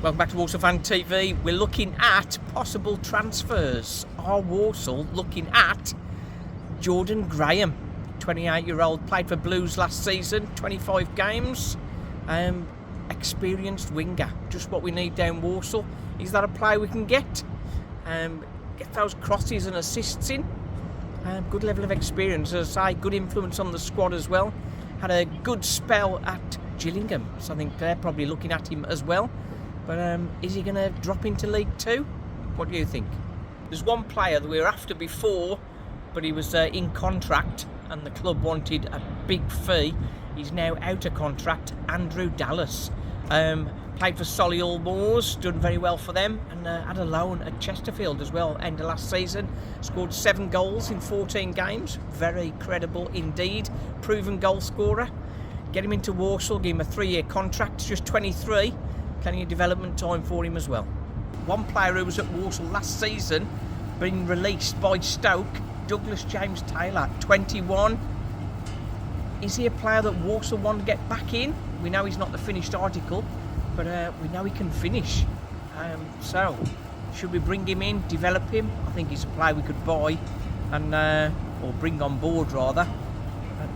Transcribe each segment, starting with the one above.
Welcome back to Walsall Fan TV. We're looking at possible transfers. Are Walsall looking at Jordan Graham, 28-year-old, played for Blues last season, 25 games, experienced winger, just what we need down Walsall. Is that a player we can get? Get those crosses and assists in. Good level of experience, as I say, good influence on the squad as well. Had a good spell at Gillingham, so I think they're probably looking at him as well. But is he going to drop into League Two? What do you think? There's one player that we were after before, but he was in contract and the club wanted a big fee. He's now out of contract. Andrew Dallas. Played for Solihull Moors, done very well for them, and had a loan at Chesterfield as well, end of last season. Scored 7 goals in 14 games. Very credible indeed. Proven goal scorer. Get him into Walsall, give him a 3-year contract, just 23. Plenty of development time for him as well. One player who was at Walsall last season, been released by Stoke, Douglas James Taylor, 21. Is he a player that Walsall want to get back in? We know he's not the finished article, but we know he can finish. So, should we bring him in, develop him? I think he's a player we could buy, and or bring on board rather,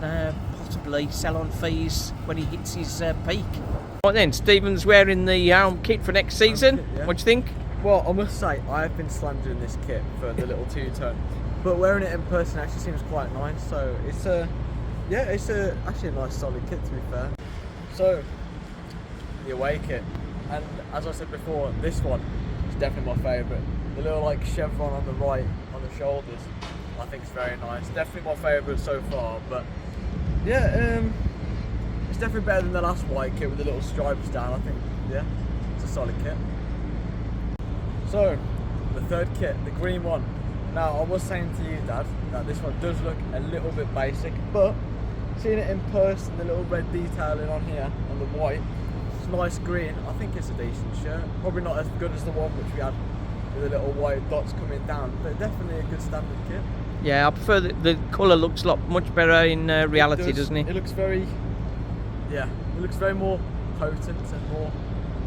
and possibly sell on fees when he hits his peak. Right then, Stephen's wearing the home kit for next season. Kit, yeah. What do you think? Well, I must say, I have been slandering this kit for the little two-tone, but wearing it in person actually seems quite nice. So it's actually a nice solid kit, to be fair. So the away kit, and as I said before, this one is definitely my favourite. The little like chevron on the right on the shoulders, I think it's very nice. Definitely my favourite so far. But yeah, it's definitely better than the last white kit with the little stripes down. I think, yeah, it's a solid kit. So, the third kit, the green one. Now, I was saying to you, Dad, that this one does look a little bit basic, but seeing it in person, the little red detailing on here, on the white, it's nice green. I think it's a decent shirt. Probably not as good as the one which we had with the little white dots coming down, but definitely a good standard kit. Yeah, I prefer the colour looks much better in reality, doesn't it? It looks very... Yeah, it looks very more potent and more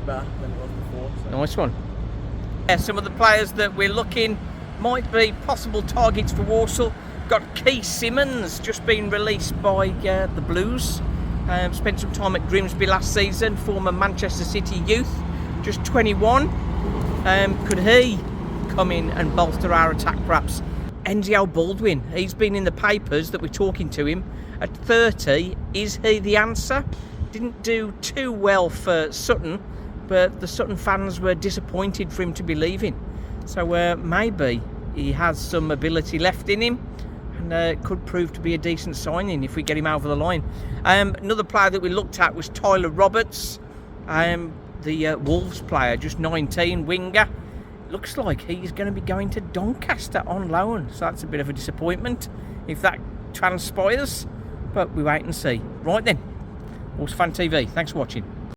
better than it was before. So. Nice one. Yeah, some of the players that we're looking might be possible targets for Walsall. Got Keith Simmons, just been released by the Blues. Spent some time at Grimsby last season, former Manchester City youth, just 21. Could he come in and bolster our attack perhaps? Enzio Baldwin, he's been in the papers that we're talking to him. At 30, is he the answer? Didn't do too well for Sutton, but the Sutton fans were disappointed for him to be leaving. So maybe he has some ability left in him, and could prove to be a decent signing if we get him over the line. Another player that we looked at was Tyler Roberts, the Wolves player, just 19, winger. Looks like he's going to be going to Doncaster on loan, so that's a bit of a disappointment if that transpires. But we wait and see. Right then, Walsall Fan TV, thanks for watching.